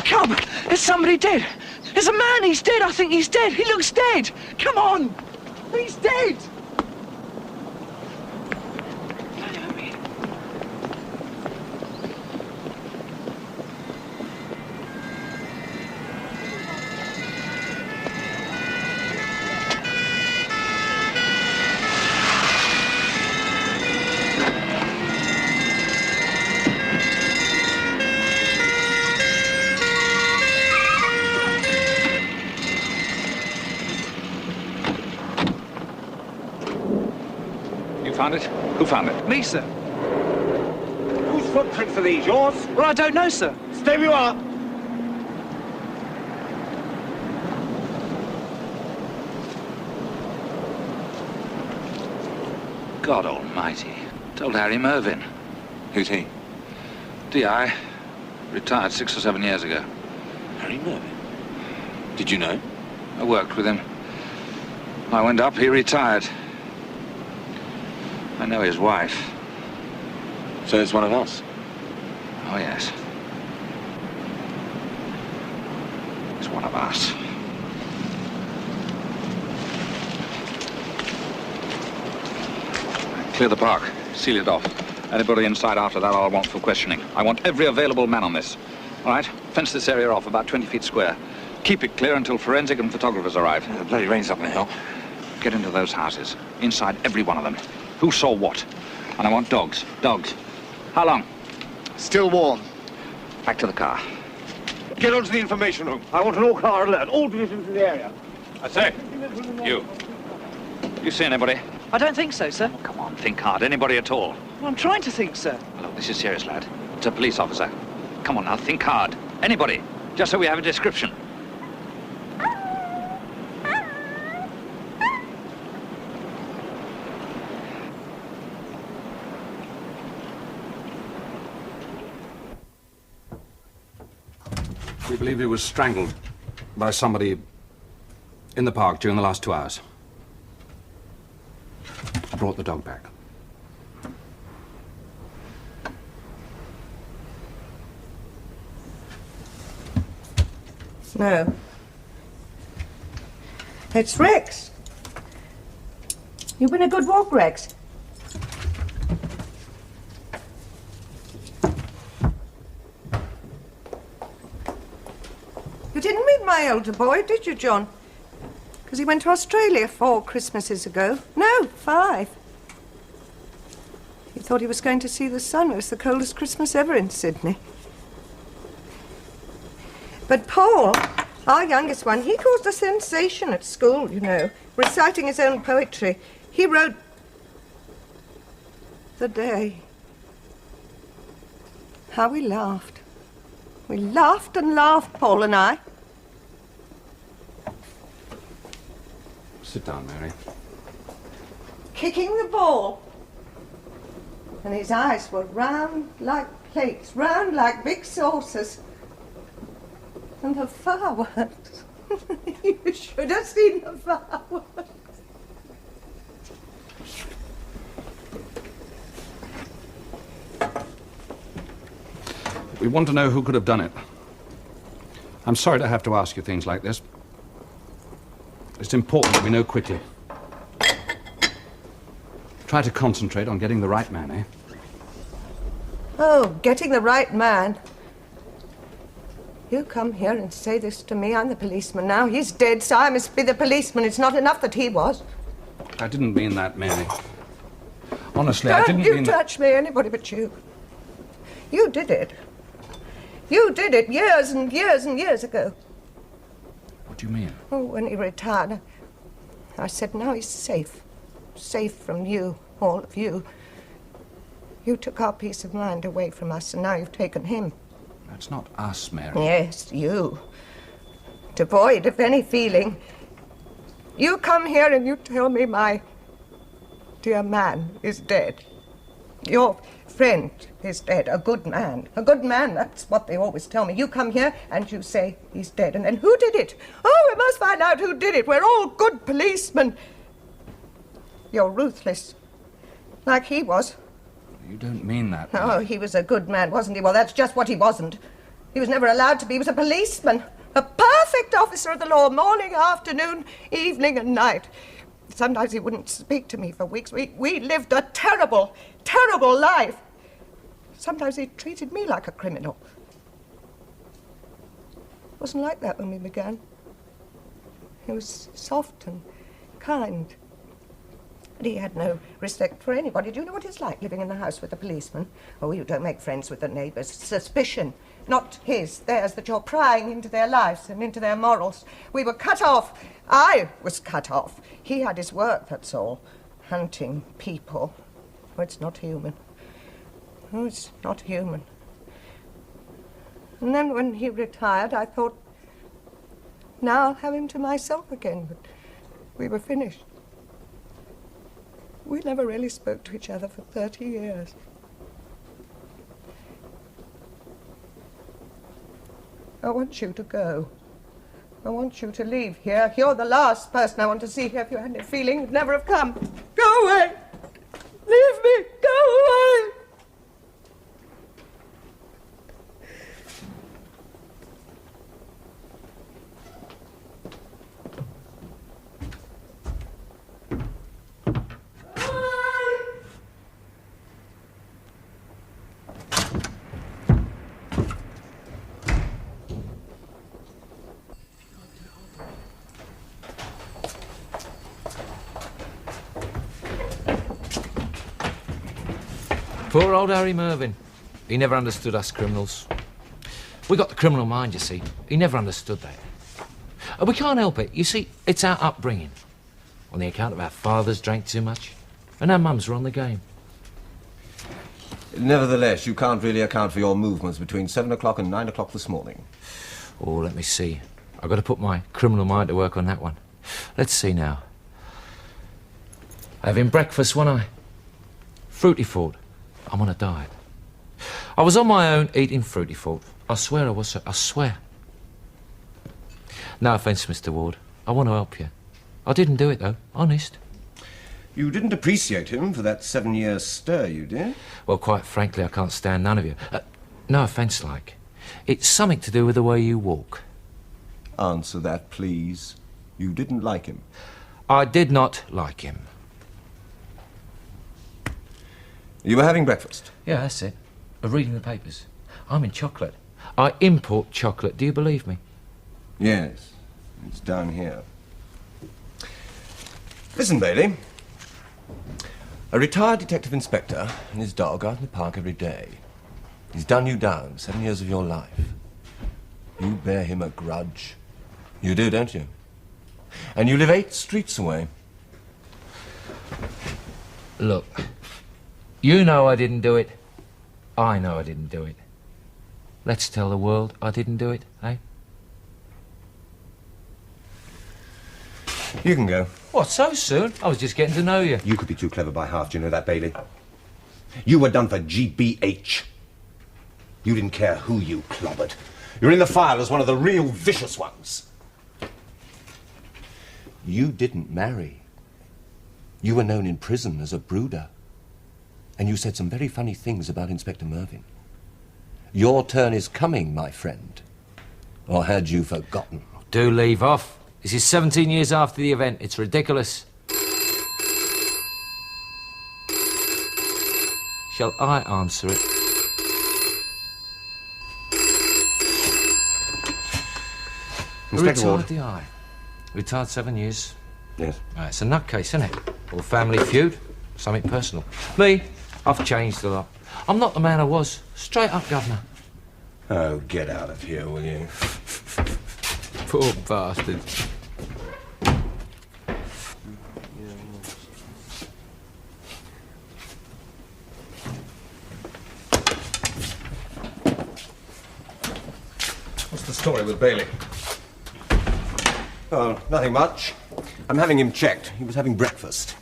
Come! There's somebody dead! There's a man, he's dead! I think he's dead! He looks dead! Come on! He's dead! Found it? Who found it? Me, sir. Whose footprints are these? Yours? Well, I don't know, sir. Stay where you are. God almighty. Told Harry Mervyn. Who's he? DI. Retired 6 or 7 years ago. Harry Mervyn? Did you know? I worked with him. I went up, he retired. I know his wife. So it's one of us? Oh, yes. It's one of us. Clear the park. Seal it off. Anybody inside after that I'll want for questioning. I want every available man on this. All right? Fence this area off about 20 feet square. Keep it clear until forensic and photographers arrive. The bloody rain's not going to help. Get into those houses. Inside every one of them. Who saw what? And I want dogs. Dogs. How long? Still warm. Back to the car. Get onto the information room. I want an all-car alert. All divisions in the area. I say, you. You see anybody? I don't think so, sir. Oh, come on, think hard. Anybody at all? Well, I'm trying to think, sir. Look, this is serious, lad. It's a police officer. Come on now, think hard. Anybody. Just so we have a description. We believe he was strangled by somebody in the park during the last 2 hours. I brought the dog back. No. It's Rex. You've been a good walk, Rex. You didn't meet my older boy, did you, John? Because he went to Australia 4 Christmases ago. No, 5. He thought he was going to see the sun. It was the coldest Christmas ever in Sydney. But Paul, our youngest one, he caused a sensation at school, you know, reciting his own poetry. He wrote The Day. How we laughed. We laughed and laughed, Paul and I. Sit down, Mary. Kicking the ball. And his eyes were round like plates, round like big saucers. And the fireworks. You should have seen the fireworks. We want to know who could have done it. I'm sorry to have to ask you things like this. It's important that we know quickly. Try to concentrate on getting the right man, eh? Oh, getting the right man. You come here and say this to me. I'm the policeman now. He's dead, so I must be the policeman. It's not enough that he was. I didn't mean that, Mary. Honestly, I didn't mean that. Don't you touch me, anybody but you. You did it. You did it years and years and years ago. What do you mean? Oh, when he retired, I said, now he's safe. Safe from you, all of you. You took our peace of mind away from us, and now you've taken him. That's not us, Mary. Yes, you. Devoid of any feeling. You come here and you tell me my dear man is dead. Your friend is dead. A good man. A good man, that's what they always tell me. You come here and you say he's dead. And then who did it? Oh, we must find out who did it. We're all good policemen. You're ruthless. Like he was. You don't mean that. Oh, he was a good man, wasn't he? Well, that's just what he wasn't. He was never allowed to be. He was a policeman. A perfect officer of the law, morning, afternoon, evening and night. Sometimes he wouldn't speak to me for weeks. We lived a terrible, terrible life. Sometimes he treated me like a criminal. It wasn't like that when we began. He was soft and kind. But he had no respect for anybody. Do you know what it's like living in the house with a policeman? Oh, you don't make friends with the neighbours. Suspicion. Not his, theirs, that you're prying into their lives and into their morals. We were cut off. I was cut off. He had his work, that's all. Hunting people. Oh, it's not human. Oh, it's not human. And then when he retired, I thought, now I'll have him to myself again. But we were finished. We never really spoke to each other for 30 years. I want you to go. I want you to leave here. You're the last person I want to see here. If you had any feeling, you'd never have come. Go away! Leave me! Go away! Poor old Harry Mervyn. He never understood us criminals. We got the criminal mind, you see. He never understood that. We can't help it. You see, it's our upbringing. On the account of our fathers drank too much, and our mums were on the game. Nevertheless, you can't really account for your movements between 7 o'clock and 9 o'clock this morning. Oh, let me see. I've got to put my criminal mind to work on that one. Let's see now. Having breakfast, wasn't I? Fruity Ford. I'm on a diet. I was on my own eating Fruity Ford. I swear I was, sir. I swear. No offence, Mr. Ward. I want to help you. I didn't do it, though. Honest. You didn't appreciate him for that 7-year stir, you did? Well, quite frankly, I can't stand none of you. No offence, like. It's something to do with the way you walk. Answer that, please. You didn't like him. I did not like him. You were having breakfast? Yeah, that's it. Reading the papers. I'm in chocolate. I import chocolate. Do you believe me? Yes. It's down here. Listen, Bailey. A retired detective inspector and his dog out in the park every day. He's done you down 7 years of your life. You bear him a grudge. You do, don't you? And you live 8 streets away. Look, you know I didn't do it. I know I didn't do it. Let's tell the world I didn't do it, eh? You can go. What, so soon? I was just getting to know you. You could be too clever by half, do you know that, Bailey? You were done for GBH. You didn't care who you clobbered. You're in the file as one of the real vicious ones. You didn't marry. You were known in prison as a brooder. And you said some very funny things about Inspector Mervyn. Your turn is coming, my friend. Or had you forgotten? Do leave off. This is 17 years after the event. It's ridiculous. Shall I answer it? Inspector Ward. Retired the eye. Retired 7 years. Yes. It's a nutcase, isn't it? Or family feud. Something personal. Me, I've changed a lot. I'm not the man I was. Straight up, Governor. Oh, get out of here, will you? Poor bastard. What's the story with Bailey? Oh, nothing much. I'm having him checked. He was having breakfast.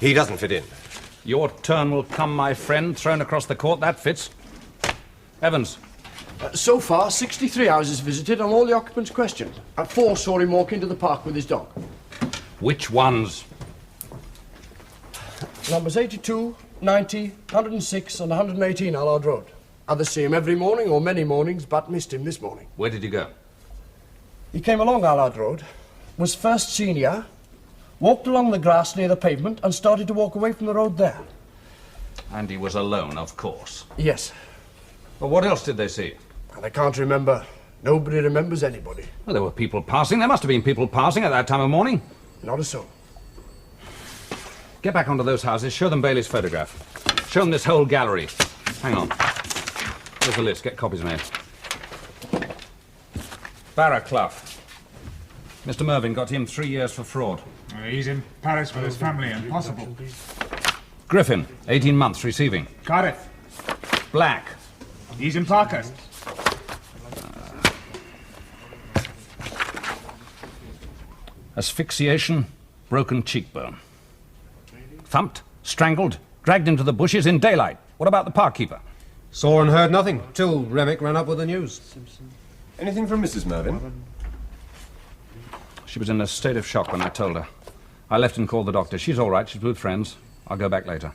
He doesn't fit in. Your turn will come, my friend. Thrown across the court, that fits. Evans. So far, 63 houses visited and all the occupants questioned. 4 saw him walk into the park with his dog. Which ones? Numbers 82, 90, 106 and 118 Allard Road. Either see him every morning or many mornings, but missed him this morning. Where did you go? He came along Allard Road, was first seen here, walked along the grass near the pavement, and started to walk away from the road there. And he was alone, of course. Yes. Well, what else did they see? And I can't remember. Nobody remembers anybody. Well, there were people passing. There must have been people passing at that time of morning. Not a soul. Get back onto those houses, show them Bailey's photograph. Show them this whole gallery. Hang on. Here's the list. Get copies made. Barra Clough. Mr. Mervyn got him 3 years for fraud. He's in Paris with his family. Impossible. Griffin, 18 months receiving. Cardiff. Black. He's in Parkhurst. Asphyxiation, broken cheekbone. Thumped, strangled, dragged into the bushes in daylight. What about the park keeper? Saw and heard nothing, till Remick ran up with the news. Anything from Mrs. Mervyn? She was in a state of shock when I told her. I left and called the doctor. She's all right. She's with friends. I'll go back later.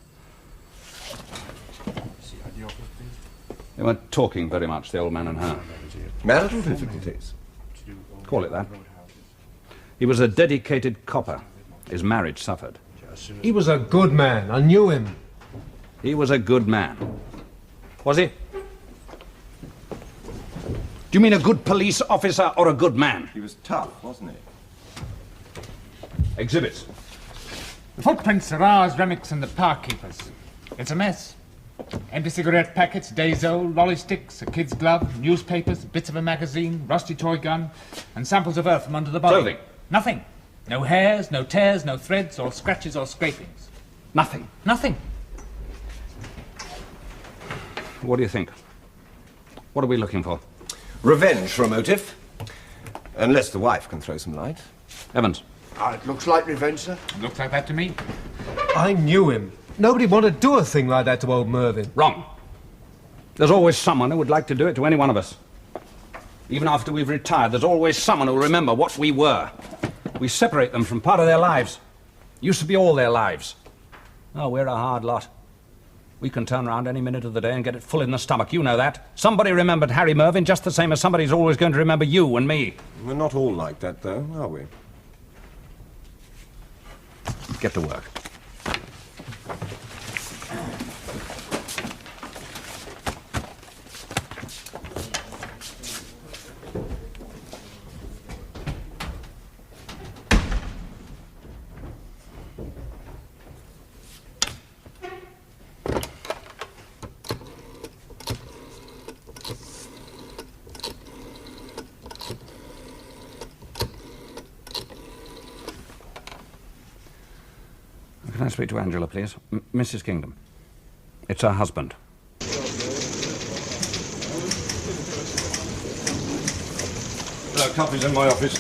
They weren't talking very much, the old man and her. Marital difficulties? Call it that. He was a dedicated copper. His marriage suffered. He was a good man. I knew him. He was a good man. Was he? Do you mean a good police officer or a good man? He was tough, wasn't he? Exhibits. The footprints are ours, Remick's and the park keeper's. It's a mess. Empty cigarette packets, days old, lolly sticks, a kid's glove, newspapers, bits of a magazine, rusty toy gun, and samples of earth from under the body. Clothing. Nothing. No hairs, no tears, no threads, or scratches or scrapings. Nothing. Nothing. What do you think? What are we looking for? Revenge for a motive. Unless the wife can throw some light. Evans. It looks like revenge, sir. Looks like that to me. I knew him. Nobody wanted to do a thing like that to old Mervyn. Wrong. There's always someone who would like to do it to any one of us. Even after we've retired, there's always someone who'll remember what we were. We separate them from part of their lives. Used to be all their lives. Oh, we're a hard lot. We can turn around any minute of the day and get it full in the stomach. You know that. Somebody remembered Harry Mervyn just the same as somebody's always going to remember you and me. We're not all like that, though, are we? Get to work. Can I speak to Angela, please? Mrs. Kingdom. It's her husband. Copies in my office.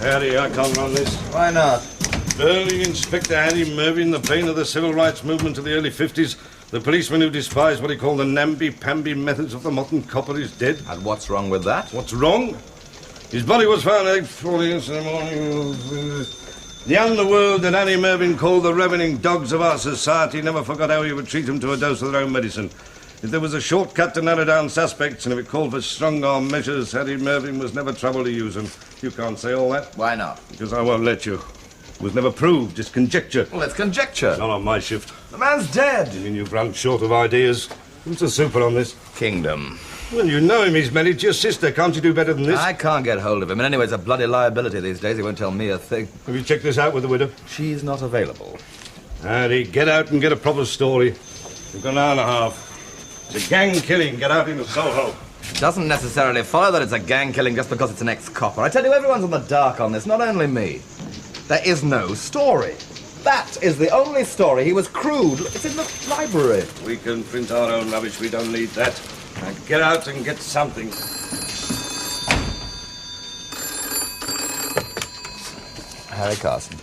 Harry, I can't run this. Why not? Burly Inspector Harry Mervyn, the bane of the civil rights movement of the early 50s, the policeman who despised what he called the namby-pamby methods of the modern copper, is dead. And what's wrong with that? What's wrong? His body was found at 8:40 in the morning. The underworld that Harry Mervyn called the ravening dogs of our society never forgot how he would treat them to a dose of their own medicine. If there was a shortcut to narrow down suspects, and if it called for strong-arm measures, Harry Mervyn was never troubled to use them. You can't say all that. Why not? Because I won't let you. It was never proved, it's conjecture. Well, it's conjecture. Not on my shift. The man's dead. You mean you've run short of ideas? Who's the super on this? Kingdom. Well, you know him. He's married to your sister. Can't you do better than this? I can't get hold of him. And anyway, it's a bloody liability these days. He won't tell me a thing. Have you checked this out with the widow? She's not available. Harry, get out and get a proper story. You've got an hour and a half. It's a gang killing. Get out into Soho. It doesn't necessarily follow that it's a gang killing just because it's an ex-copper. I tell you, everyone's in the dark on this, not only me. There is no story. That is the only story. He was crude. It's in the library. We can print our own rubbish. We don't need that. Now get out and get something. Harry Carson.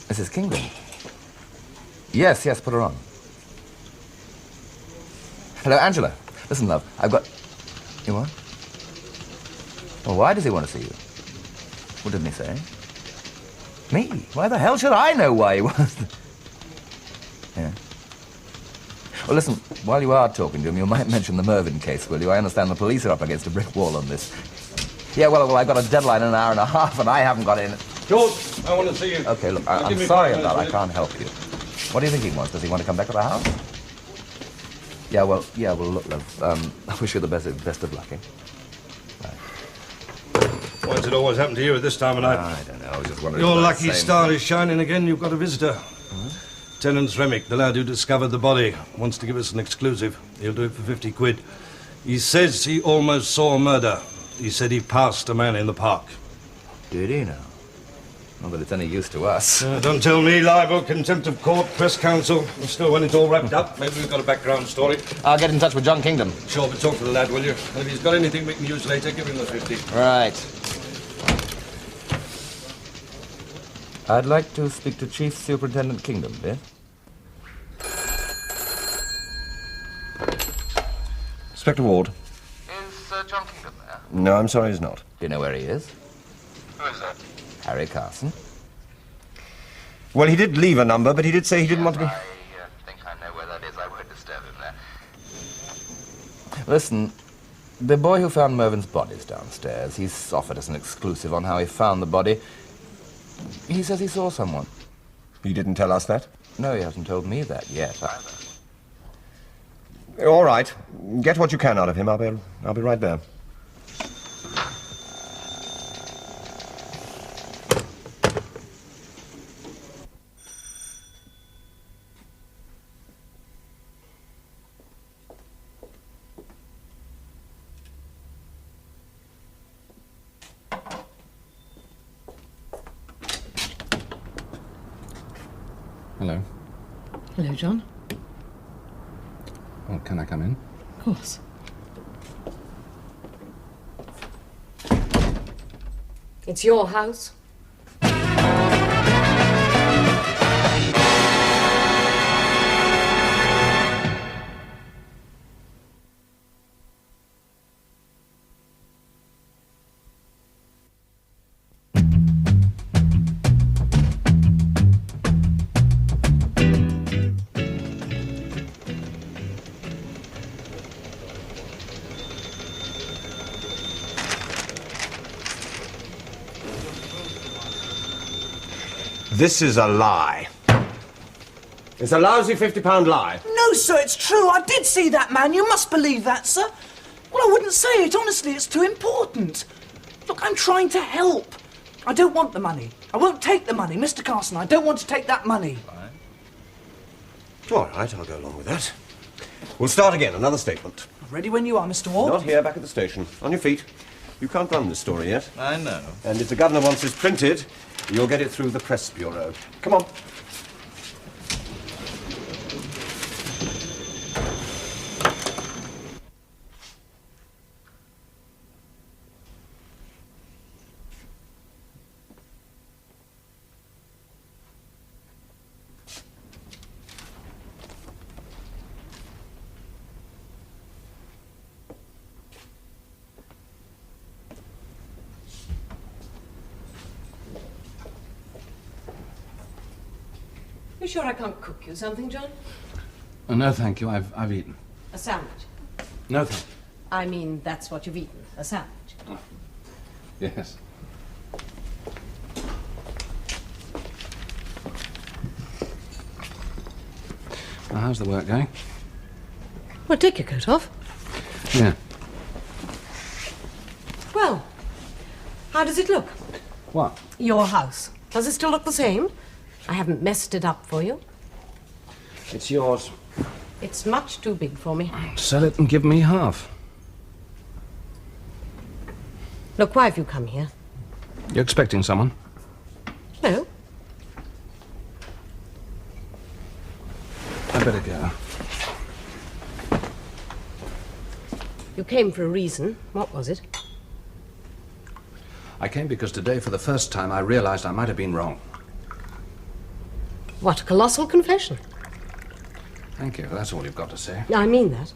Mrs. Kingdom. Yes, put her on. Hello, Angela. Listen, love, I've got... You what? Well, why does he want to see you? What didn't he say? Me? Why the hell should I know why he wants to... Yeah. Well, listen, while you are talking to him, you might mention the Mervyn case, will you? I understand the police are up against a brick wall on this. Yeah, well, I've got a deadline in an hour and a half, and I haven't got in. George, I want to see you. Okay, look, I'm sorry about that. I can't help you. What do you think he wants? Does he want to come back to the house? Yeah, well, look, love, I wish you the best of luck, eh? Why does it always happen to you at this time of night? I don't know, I was just wondering. Your lucky star is shining again. You've got a visitor. Tenant Remick, the lad who discovered the body, wants to give us an exclusive. He'll do it for 50 quid. He says he almost saw a murder. He said he passed a man in the park. Did he now? Not that it's any use to us. Don't tell me, libel, contempt of court, press council. And still, when it's all wrapped up, maybe we've got a background story. I'll get in touch with John Kingdom. Sure, but talk to the lad, will you? And if he's got anything we can use later, give him the 50. Right. I'd like to speak to Chief Superintendent Kingdom, Biff. Inspector Ward. Is John Kingdom there? No, I'm sorry, he's not. Do you know where he is? Who is that? Harry Carson. Well, he did leave a number, but he did say he didn't want to be... I think I know where that is. I won't disturb him there. Listen, the boy who found Mervyn's body's downstairs. He's offered us an exclusive on how he found the body. He says he saw someone. He didn't tell us that? No, he hasn't told me that yet, either. All right. Get what you can out of him. I'll be right there. Hello. Hello, John. Oh, can I come in? Of course. It's your house. This is a lie. It's a lousy £50 lie. No, sir, it's true. I did see that man. You must believe that, sir. Well, I wouldn't say it. Honestly, it's too important. Look, I'm trying to help. I don't want the money. I won't take the money. Mr. Carson, I don't want to take that money. All right, I'll go along with that. We'll start again. Another statement. Ready when you are, Mr. Ward. Not here, back at the station. On your feet. You can't run this story yet. I know. And if the governor wants this printed, you'll get it through the press bureau. Come on. You sure I can't cook you something, John? Oh, no, thank you. I've eaten. A sandwich. No, thank I mean, that's what you've eaten. A sandwich. you. Yes. Now, how's the work going? Well, take your coat off. Yeah. Well, how does it look? What? Your house. Does it still look the same? I haven't messed it up for you. It's yours. It's much too big for me. Sell it and give me half. Look, why have you come here? You're expecting someone? No. I better go. You came for a reason. What was it? I came because today, for the first time, I realized I might have been wrong. What a colossal confession. Thank you. That's all you've got to say. I mean that.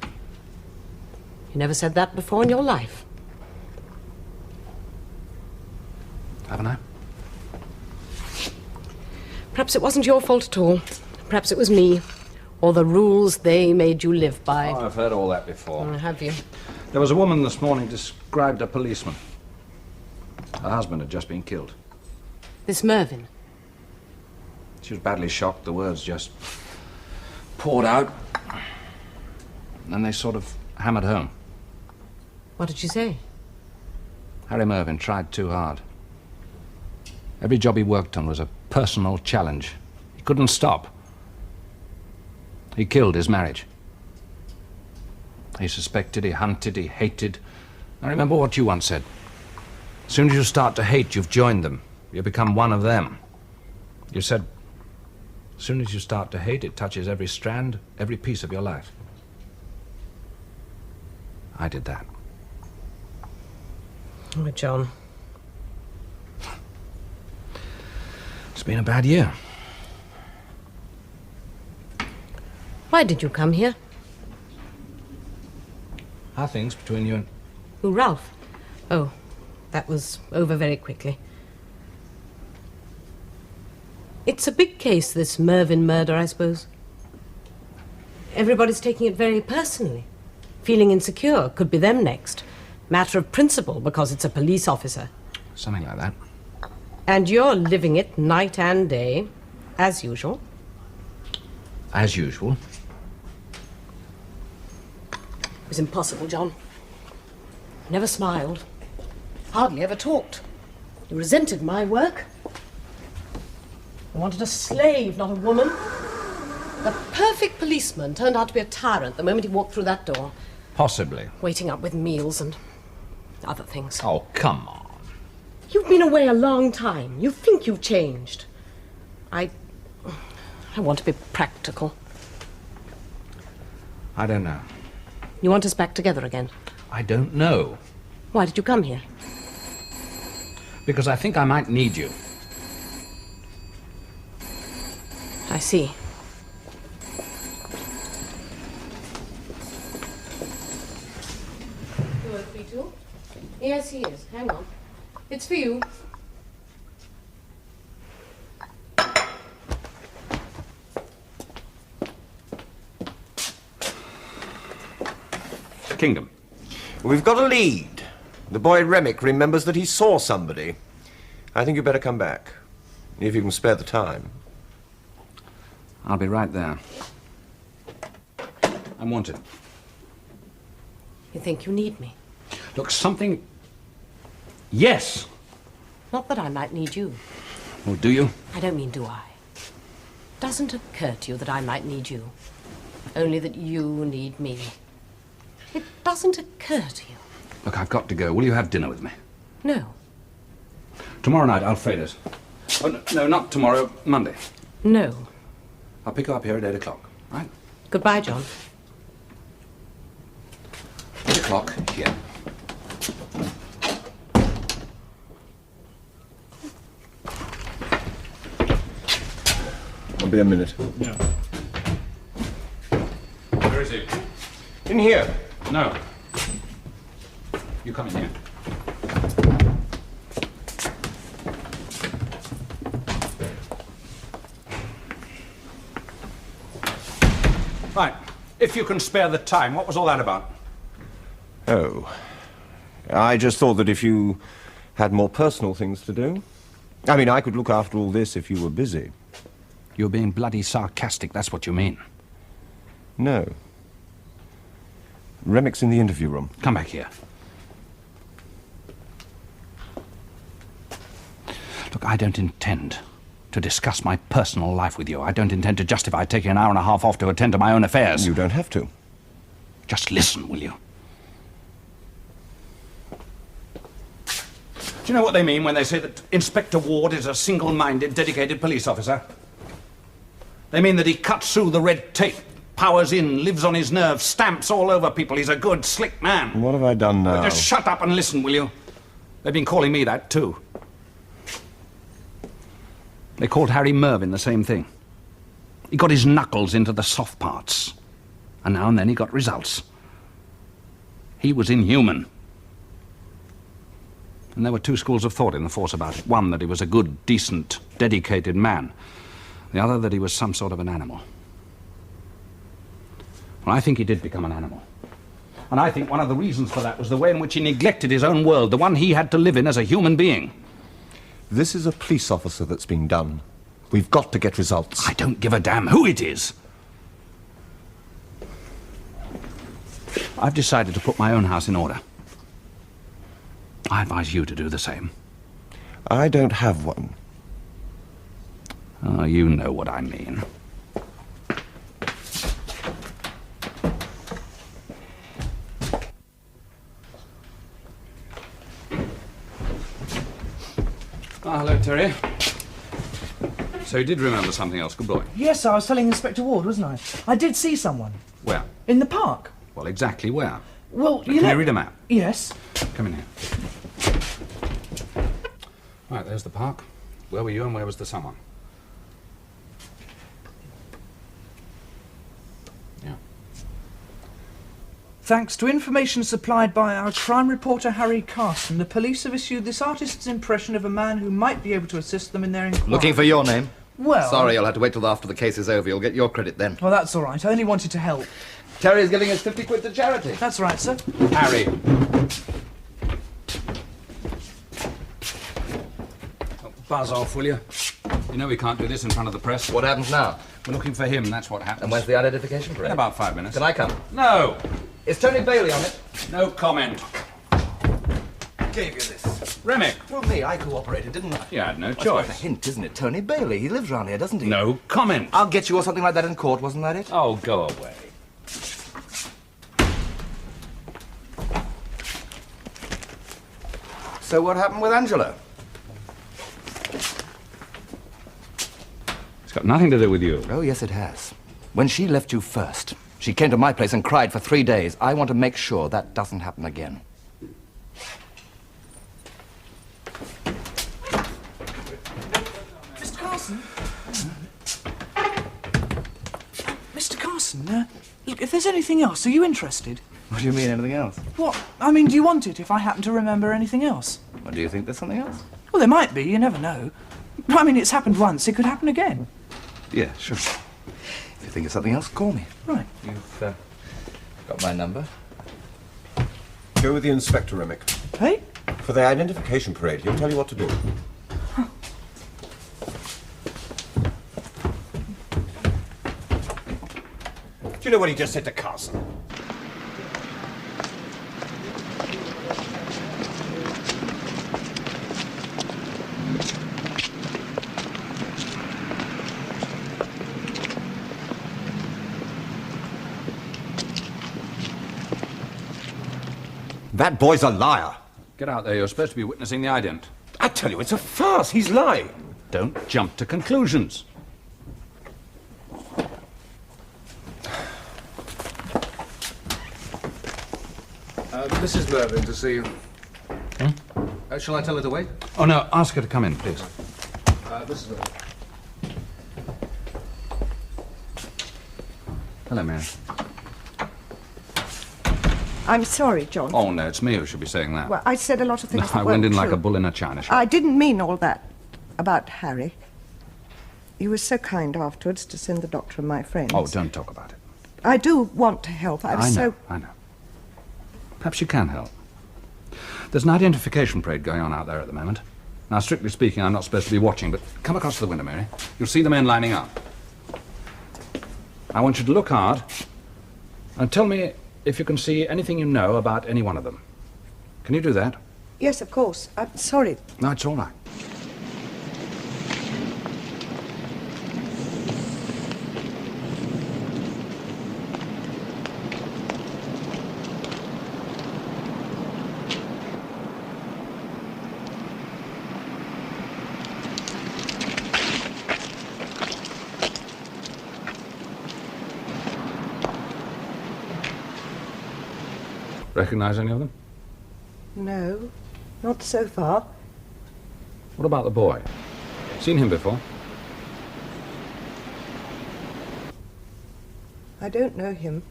You never said that before in your life. Haven't I? Perhaps it wasn't your fault at all. Perhaps it was me. or the rules they made you live by. Oh, I've heard all that before. Have you? There was a woman this morning described a policeman. Her husband had just been killed. This Mervyn? She was badly shocked. The words just poured out. And they sort of hammered home. What did she say? Harry Mervyn tried too hard. Every job he worked on was a personal challenge. He couldn't stop. He killed his marriage. He suspected, he hunted, he hated. I remember what you once said. As soon as you start to hate, you've joined them. You become one of them. You said, as soon as you start to hate, it touches every strand, every piece of your life. I did that. Oh, John. It's been a bad year. Why did you come here? How are things between you and... Who, Ralph? Oh, that was over very quickly. It's a big case, this Mervyn murder, I suppose. Everybody's taking it very personally. Feeling insecure. Could be them next. Matter of principle, because it's a police officer. Something like that. And you're living it night and day, as usual. As usual. It was impossible, John. You never smiled. Hardly ever talked. You resented my work. You wanted a slave, not a woman. The perfect policeman turned out to be a tyrant the moment he walked through that door. Possibly. Waiting up with meals and other things. Oh, come on. You've been away a long time. You think you've changed. I want to be practical. I don't know. You want us back together again? I don't know. Why did you come here? Because I think I might need you. I see. You want free too? Yes, he is. Hang on. It's for you. Kingdom. We've got a lead. The boy Remick remembers that he saw somebody. I think you'd better come back, if you can spare the time. I'll be right there. I'm wanted. You think you need me? Look, something... Yes! Not that I might need you. Oh, do you? I don't mean do I. Doesn't occur to you that I might need you. Only that you need me. It doesn't occur to you. Look, I've got to go. Will you have dinner with me? No. Tomorrow night, Alfredo's. Oh, no, not tomorrow. Monday. No. I'll pick you up here at 8 o'clock, right? Goodbye, John. 8 o'clock, here. I'll be a minute. Yeah. Where is he? In here. No. You come in here. Right. If you can spare the time, what was all that about? Oh. I just thought that if you had more personal things to do. I mean, I could look after all this if you were busy. You're being bloody sarcastic, that's what you mean. No. Remick's in the interview room. Come back here. Look, I don't intend to discuss my personal life with you. I don't intend to justify taking an hour and a half off to attend to my own affairs. You don't have to. Just listen, will you? Do you know what they mean when they say that Inspector Ward is a single-minded, dedicated police officer? They mean that he cuts through the red tape, powers in, lives on his nerves, stamps all over people. He's a good, slick man. What have I done now? Just shut up and listen, will you? They've been calling me that, too. They called Harry Mervyn the same thing. He got his knuckles into the soft parts. And now and then he got results. He was inhuman. And there were two schools of thought in the force about it. One, that he was a good, decent, dedicated man. The other, that he was some sort of an animal. Well, I think he did become an animal. And I think one of the reasons for that was the way in which he neglected his own world, the one he had to live in as a human being. This is a police officer that's being done. We've got to get results. I don't give a damn who it is. I've decided to put my own house in order. I advise you to do the same. I don't have one. Oh, you know what I mean. Ah, hello, Terry. So you did remember something else. Good boy. Yes, I was telling Inspector Ward, wasn't I? I did see someone. Where? In the park. Well, exactly where? Well, Can you read a map? Yes. Come in here. Right, there's the park. Where were you and where was the someone? Yeah. Thanks to information supplied by our crime reporter Harry Carson, the police have issued this artist's impression of a man who might be able to assist them in their inquiry. Looking for your name? Well... Sorry, you'll have to wait till after the case is over. You'll get your credit then. Well, that's all right. I only wanted to help. Terry's giving us 50 quid to charity. That's right, sir. Harry. Oh, buzz off, will you? You know we can't do this in front of the press. What happens now? We're looking for him, that's what happens. And when's the identification parade? In about 5 minutes. Can I come? No! Is Tony Bailey on it? No comment. Gave you this. Remick. Well, me, I cooperated, didn't I? You had no That's worth a choice. hint, isn't it? Tony Bailey. He lives round here, doesn't he? No comment. I'll get you or something like that in court, wasn't that it? Oh, go away. So what happened with Angela? It's got nothing to do with you. Oh, yes, it has. When she left you first, she came to my place and cried for 3 days. I want to make sure that doesn't happen again. Mr. Carson? Mr. Carson, look, if there's anything else, are you interested? What do you mean, anything else? What? I mean, do you want it if I happen to remember anything else? Well, do you think there's something else? Well, there might be, you never know. I mean, it's happened once, it could happen again. Yeah, sure. If you think of something else, call me. Right. You've got my number. Go with the inspector, Remick. Hey? For the identification parade, he'll tell you what to do. Do you know what he just said to Carson? That boy's a liar. Get out there, you're supposed to be witnessing the ident. I tell you, it's a farce. He's lying. Don't jump to conclusions. Mrs. Mervyn to see you. Shall I tell her to wait? Oh, no, ask her to come in, please. Mrs. Mervyn. Hello, Mary. I'm sorry, John. Oh, no, it's me who should be saying that. Well, I said a lot of things No, that I went weren't in like true. a bull in a china shop. I didn't mean all that about Harry. You were so kind afterwards to send the doctor and my friends. Oh, don't talk about it. I do want to help. I was so... I know. Perhaps you can help. There's an identification parade going on out there at the moment. Now, strictly speaking, I'm not supposed to be watching, but come across to the window, Mary. You'll see the men lining up. I want you to look hard and tell me if you can see anything you know about any one of them. Can you do that? Yes, of course. I'm sorry. No, it's all right. Recognize any of them? No, not so far. What about the boy? Seen him before? I don't know him.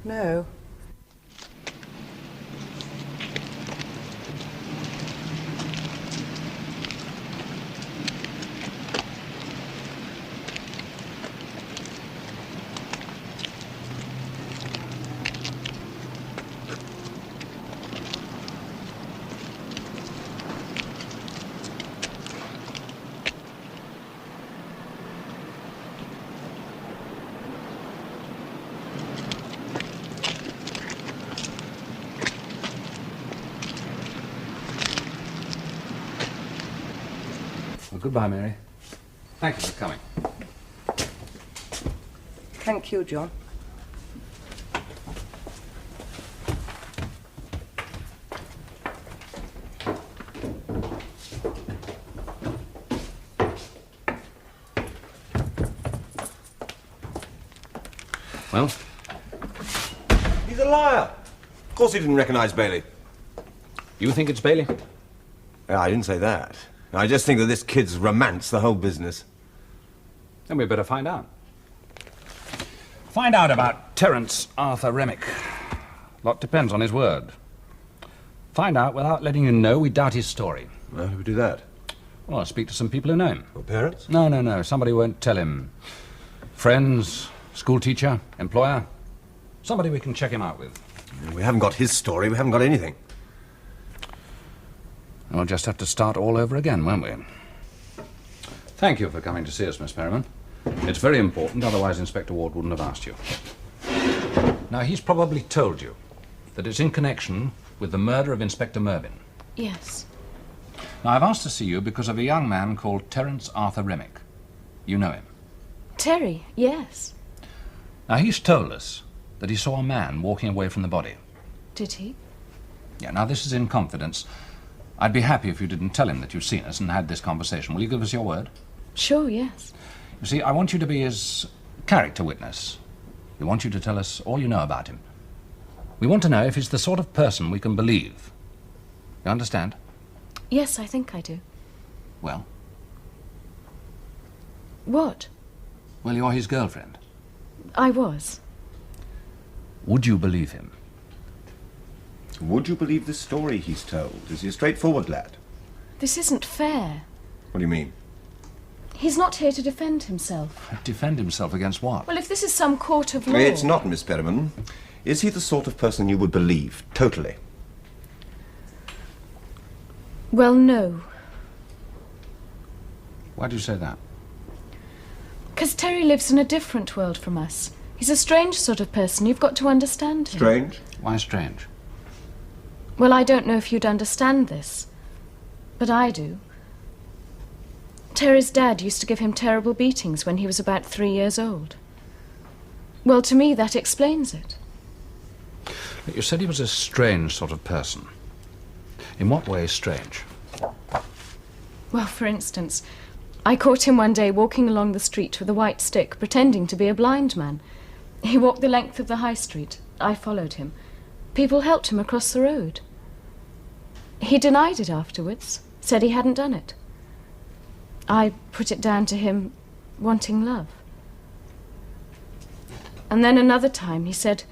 No. Goodbye, Mary. Thank you for coming. Thank you, John. Well? He's a liar. Of course he didn't recognise Bailey. You think it's Bailey? I didn't say that. I just think that this kid's romanced the whole business. Then we better find out. Find out about Terence Arthur Remick. Lot depends on his word. Find out without letting you know we doubt his story. How do we do that? Well, I'll speak to some people who know him. Your parents? No. Somebody won't tell him. Friends, school teacher, employer. Somebody we can check him out with. We haven't got his story. We haven't got anything. We'll just have to start all over again, won't we? Thank you for coming to see us, Miss Perriman. It's very important, otherwise Inspector Ward wouldn't have asked you. Now, he's probably told you that it's in connection with the murder of Inspector Mervyn. Yes. Now, I've asked to see you because of a young man called Terence Arthur Remick. You know him. Terry, yes. Now, he's told us that he saw a man walking away from the body. Did he? Yeah, now this is in confidence. I'd be happy if you didn't tell him that you've seen us and had this conversation. Will you give us your word? Sure, yes. You see, I want you to be his character witness. We want you to tell us all you know about him. We want to know if he's the sort of person we can believe. You understand? Yes, I think I do. Well? What? Well, you're his girlfriend. I was. Would you believe him? Would you believe the story he's told? Is he a straightforward lad? This isn't fair. What do you mean? He's not here to defend himself. Defend himself against what? Well, if this is some court of law... It's not, Miss Perriman. Is he the sort of person you would believe, totally? Well, no. Why do you say that? Because Terry lives in a different world from us. He's a strange sort of person. You've got to understand him. Strange? Why strange? Well, I don't know if you'd understand this, but I do. Terry's dad used to give him terrible beatings when he was about 3 years old. Well, to me, that explains it. You said he was a strange sort of person. In what way strange? Well, for instance, I caught him one day walking along the street with a white stick, pretending to be a blind man. He walked the length of the high street. I followed him. People helped him across the road. He denied it afterwards, said he hadn't done it. I put it down to him wanting love. And then another time he said,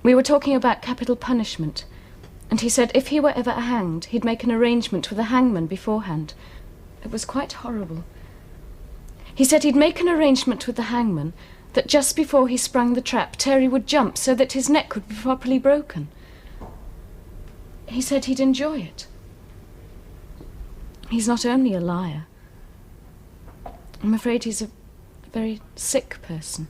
we were talking about capital punishment, and he said if he were ever hanged, he'd make an arrangement with the hangman beforehand. It was quite horrible. He said he'd make an arrangement with the hangman that just before he sprung the trap, Terry would jump so that his neck would be properly broken. He said he'd enjoy it. He's not only a liar. I'm afraid he's a very sick person.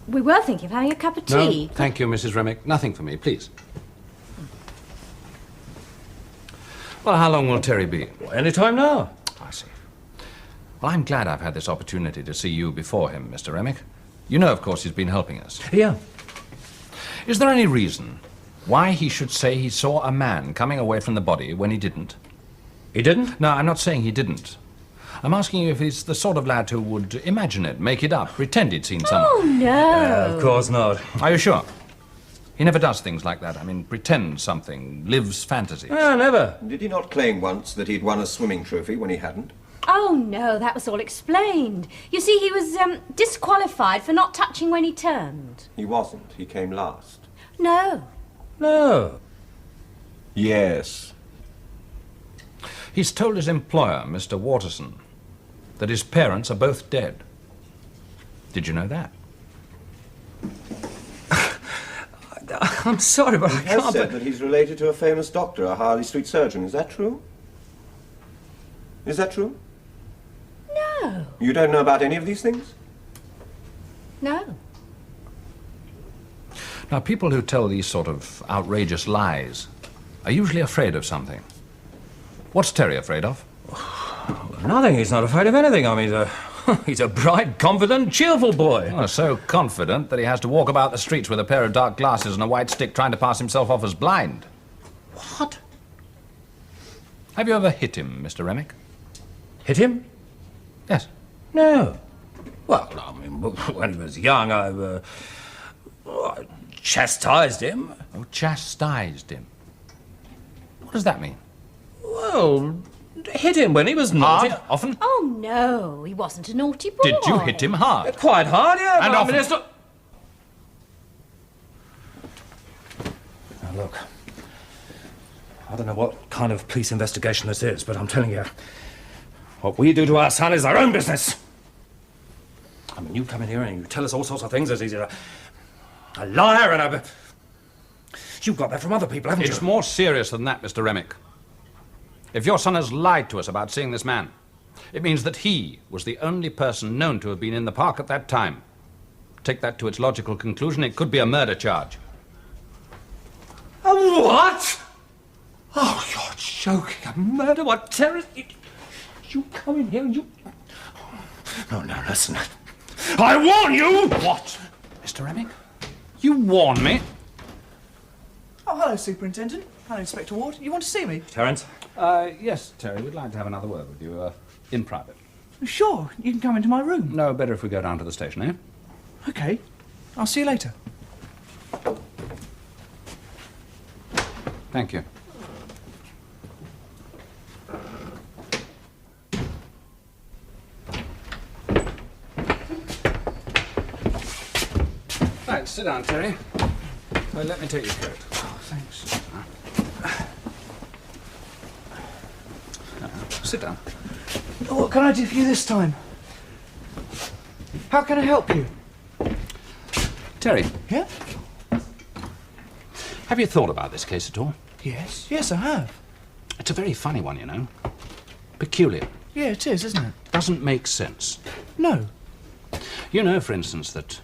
We were thinking of having a cup of No, tea. thank you, Mrs. Remick. Nothing for me, please. Well, how long will Terry be? Any time now. I see. Well, I'm glad I've had this opportunity to see you before him, Mr. Remick. You know, of course, he's been helping us. Yeah. Is there any reason why he should say he saw a man coming away from the body when he didn't? He didn't? No, I'm not saying he didn't. I'm asking you if he's the sort of lad who would imagine it, make it up, pretend he'd seen someone. Oh, no. Of course not. Are you sure? He never does things like that. I mean, pretends something, lives fantasies. Never. Did he not claim once that he'd won a swimming trophy when he hadn't? Oh, no, that was all explained. You see, he was disqualified for not touching when he turned. He wasn't. He came last. No. No. Yes. He's told his employer, Mr. Waterson, that his parents are both dead. Did you know that? I'm sorry, but I He has can't... said that he's related to a famous doctor, a Harley Street surgeon. Is that true? Is that true? No. You don't know about any of these things? No. Now, people who tell these sort of outrageous lies are usually afraid of something. What's Terry afraid of? Nothing. He's not afraid of anything. I mean, he's a bright, confident, cheerful boy. Oh, so confident that he has to walk about the streets with a pair of dark glasses and a white stick trying to pass himself off as blind. What? Have you ever hit him, Mr. Remick? Hit him? Yes. No. Well, I mean, when he was young, I chastised him. Oh, chastised him. What does that mean? Well, hit him when he was naughty. Hard? Often? Oh, no, he wasn't a naughty boy. Did you hit him hard? Quite hard, yeah. And but often? I mean, it's not... Now, look. I don't know what kind of police investigation this is, but I'm telling you, what we do to our son is our own business. I mean, you come in here and you tell us all sorts of things as he's a liar and a... You've got that from other people, haven't you? It's more serious than that, Mr. Remick. If your son has lied to us about seeing this man, it means that he was the only person known to have been in the park at that time. Take that to its logical conclusion, it could be a murder charge. A what? Oh, you're joking. A murder? What terror? You come in here and you... No, listen. I warn you! What? Mr. Remick? You warn me? Oh, hello, Superintendent. Hello, Inspector Ward. You want to see me? Terence? Yes, Terry, we'd like to have another word with you, in private. Sure, you can come into my room. No, better if we go down to the station, eh? Okay, I'll see you later. Thank you. Right, sit down, Terry. Well, let me take your coat. Oh, thanks. Sit down. What can I do for you this time? How can I help you? Terry, Yeah? have you thought about this case at all? Yes, I have. It's a very funny one, you know. Peculiar. Yeah, it is, isn't it? Doesn't make sense. No. You know, for instance, that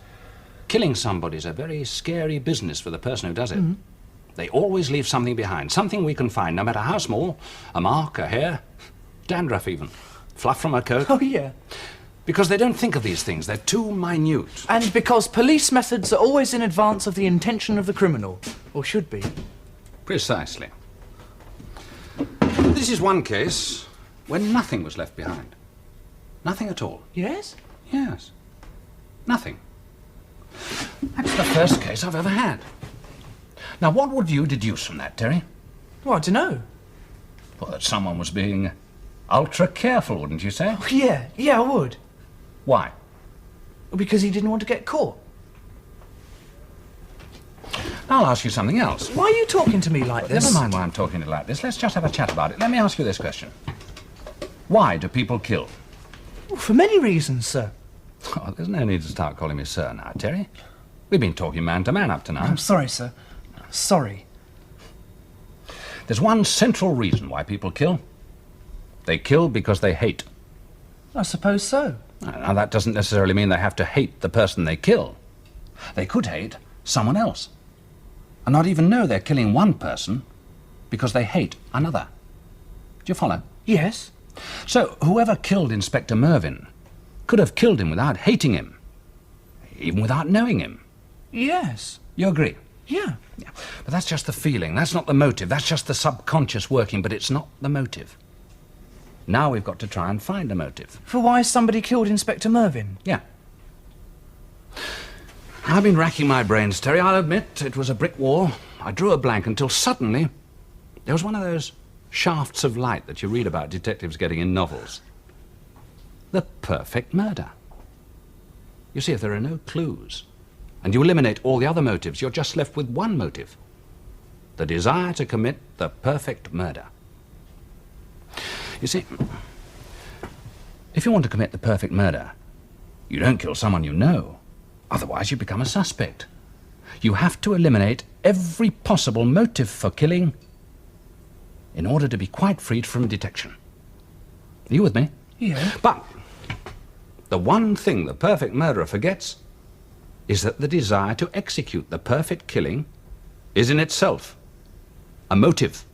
killing somebody is a very scary business for the person who does it. Mm-hmm. They always leave something behind, something we can find, no matter how small. A mark, a hair, dandruff even, fluff from a coat. Oh, yeah. Because they don't think of these things, they're too minute. And because police methods are always in advance of the intention of the criminal. Or should be. Precisely. This is one case when nothing was left behind. Nothing at all. Yes? Yes. Nothing. That's the first case I've ever had. Now, what would you deduce from that, Terry? Well, I don't know. Well, that someone was being ultra careful, wouldn't you say? Yeah, I would. Why? Because he didn't want to get caught. I'll ask you something else. Why are you talking to me like this? Never mind why I'm talking to you like this. Let's just have a chat about it. Let me ask you this question. Why do people kill? Oh, for many reasons, sir. Oh, there's no need to start calling me sir now, Terry. We've been talking man to man up to now. I'm sorry, sir. Sorry. There's one central reason why people kill. They kill because they hate. I suppose so. Now, that doesn't necessarily mean they have to hate the person they kill. They could hate someone else and not even know they're killing one person because they hate another. Do you follow? Yes. So, whoever killed Inspector Mervyn could have killed him without hating him, even without knowing him. Yes. You agree? Yeah. But that's just the feeling. That's not the motive. That's just the subconscious working, but it's not the motive. Now we've got to try and find a motive. For why somebody killed Inspector Mervyn? Yeah. I've been racking my brains, Terry. I'll admit it was a brick wall. I drew a blank until suddenly there was one of those shafts of light that you read about detectives getting in novels. The perfect murder. You see, if there are no clues, and you eliminate all the other motives, you're just left with one motive. The desire to commit the perfect murder. You see, if you want to commit the perfect murder, you don't kill someone you know. Otherwise, you become a suspect. You have to eliminate every possible motive for killing in order to be quite freed from detection. Are you with me? Yeah. But the one thing the perfect murderer forgets is that the desire to execute the perfect killing is in itself a motive.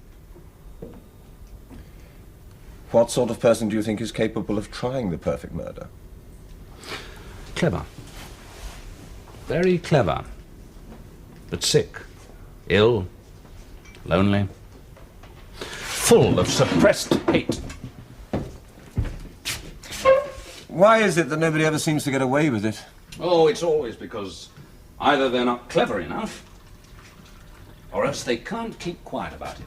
What sort of person do you think is capable of trying the perfect murder? Clever. Very clever. But sick, ill, lonely, full of suppressed hate. Why is it that nobody ever seems to get away with it? Oh, it's always because either they're not clever enough, or else they can't keep quiet about it.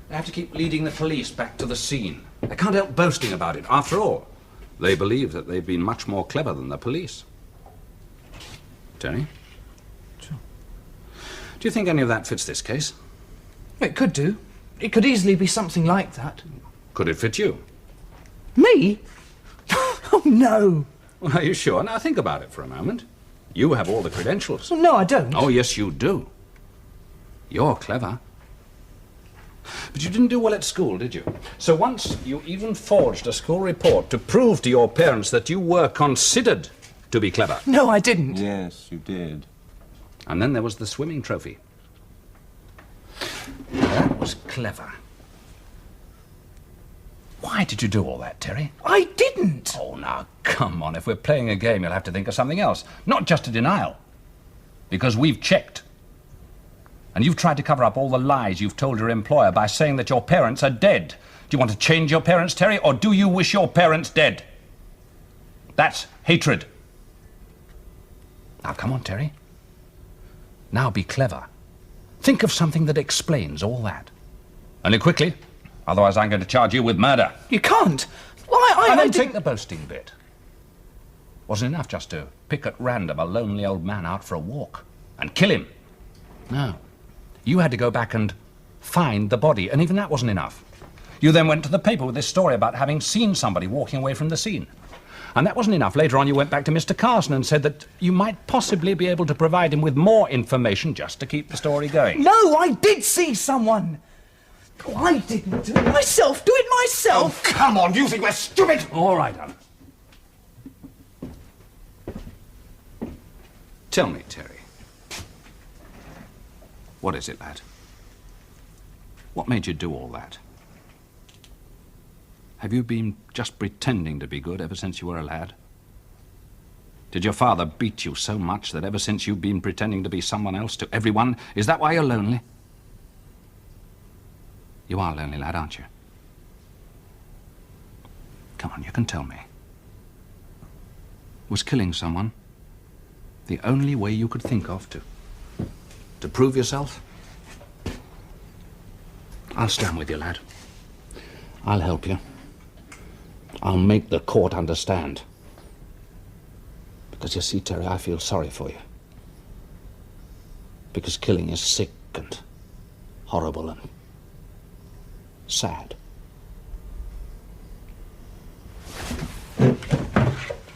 They have to keep leading the police back to the scene. They can't help boasting about it. After all, they believe that they've been much more clever than the police. Terry? Sure. Do you think any of that fits this case? It could do. It could easily be something like that. Could it fit you? Me? Oh, no. Well, are you sure? Now, think about it for a moment. You have all the credentials. No, I don't. Oh, yes, you do. You're clever. But you didn't do well at school, did you? So once you even forged a school report to prove to your parents that you were considered to be clever. No, I didn't. Yes, you did. And then there was the swimming trophy. That was clever. Why did you do all that, Terry? I didn't. Oh, now, come on. If we're playing a game, you'll have to think of something else. Not just a denial. Because we've checked. And you've tried to cover up all the lies you've told your employer by saying that your parents are dead. Do you want to change your parents, Terry, or do you wish your parents dead? That's hatred. Now, come on, Terry. Now be clever. Think of something that explains all that. Only quickly, otherwise I'm going to charge you with murder. You can't. Why, And then take the boasting bit. Wasn't enough just to pick at random a lonely old man out for a walk and kill him. No. You had to go back and find the body, and even that wasn't enough. You then went to the paper with this story about having seen somebody walking away from the scene. And that wasn't enough. Later on, you went back to Mr. Carson and said that you might possibly be able to provide him with more information just to keep the story going. No, I did see someone. Oh, I didn't do it myself. Do it myself. Oh, come on. Do you think we're stupid? All right, Alan. Tell me, Terry. What is it, lad? What made you do all that? Have you been just pretending to be good ever since you were a lad? Did your father beat you so much that ever since you've been pretending to be someone else to everyone? Is that why you're lonely? You are lonely, lad, aren't you? Come on, you can tell me. Was killing someone the only way you could think of to prove yourself? I'll stand with you, lad. I'll help you. I'll make the court understand. Because you see, Terry, I feel sorry for you. Because killing is sick and horrible and sad.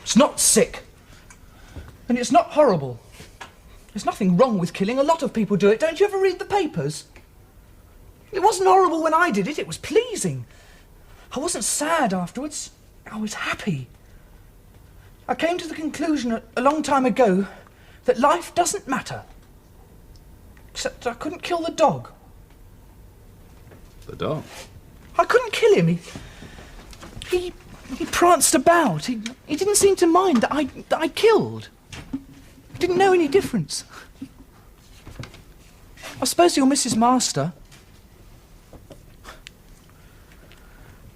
It's not sick. And it's not horrible. There's nothing wrong with killing. A lot of people do it. Don't you ever read the papers? It wasn't horrible when I did it. It was pleasing. I wasn't sad afterwards. I was happy. I came to the conclusion a long time ago that life doesn't matter. Except I couldn't kill the dog. The dog? I couldn't kill him. He pranced about. He didn't seem to mind that I killed. He didn't know any difference. I suppose you're Mrs. Master.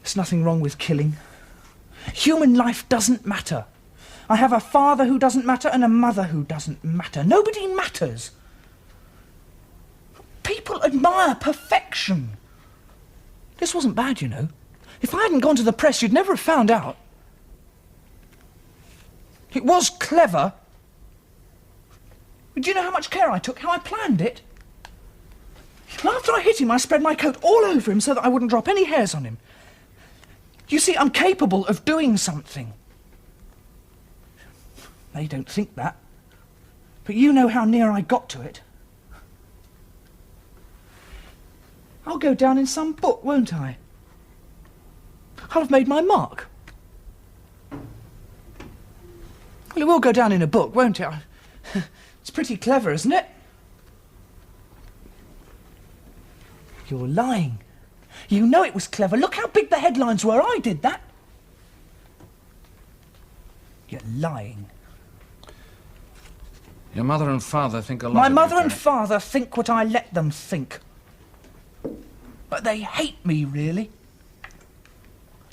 There's nothing wrong with killing. Human life doesn't matter. I have a father who doesn't matter and a mother who doesn't matter. Nobody matters. People admire perfection. This wasn't bad, you know. If I hadn't gone to the press, you'd never have found out. It was clever. Do you know how much care I took, how I planned it? Well, after I hit him, I spread my coat all over him so that I wouldn't drop any hairs on him. You see, I'm capable of doing something. They don't think that. But you know how near I got to it. I'll go down in some book, won't I? I'll have made my mark. Well, it will go down in a book, won't it? It's pretty clever, isn't it? You're lying. You know it was clever. Look how big the headlines were. I did that. You're lying. Your mother and father think a lot My of you, mother and Terry. father think what I let them think. But they hate me, really.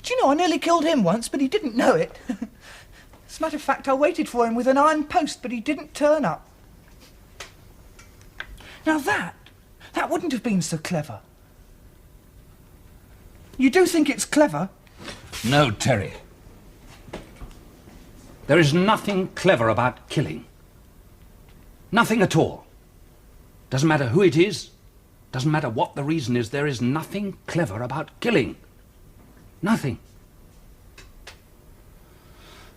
Do you know, I nearly killed him once, but he didn't know it. As a matter of fact, I waited for him with an iron post, but he didn't turn up. Now that wouldn't have been so clever. You do think it's clever? No, Terry. There is nothing clever about killing. Nothing at all. Doesn't matter who it is. Doesn't matter what the reason is. There is nothing clever about killing. Nothing.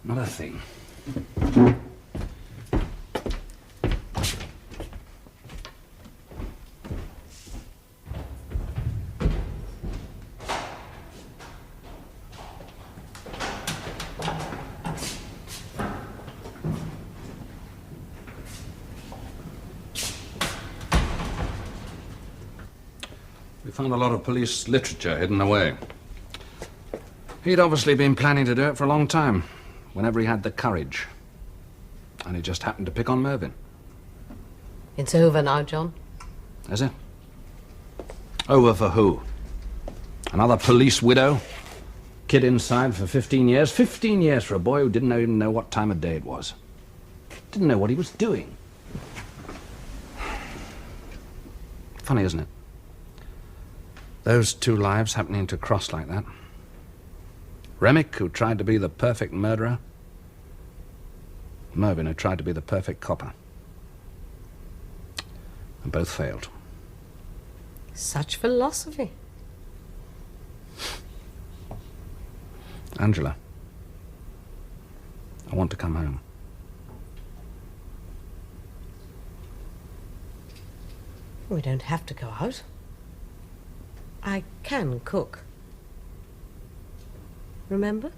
Not a thing. We found a lot of police literature hidden away. He'd obviously been planning to do it for a long time, whenever he had the courage. And he just happened to pick on Mervyn. It's over now, John. Is it? Over for who? Another police widow? Kid inside for 15 years? 15 years for a boy who didn't even know what time of day it was. Didn't know what he was doing. Funny, isn't it? Those two lives happening to cross like that. Remick, who tried to be the perfect murderer. Mervyn, who tried to be the perfect copper. And both failed. Such philosophy. Angela, I want to come home. We don't have to go out. I can cook. Remember?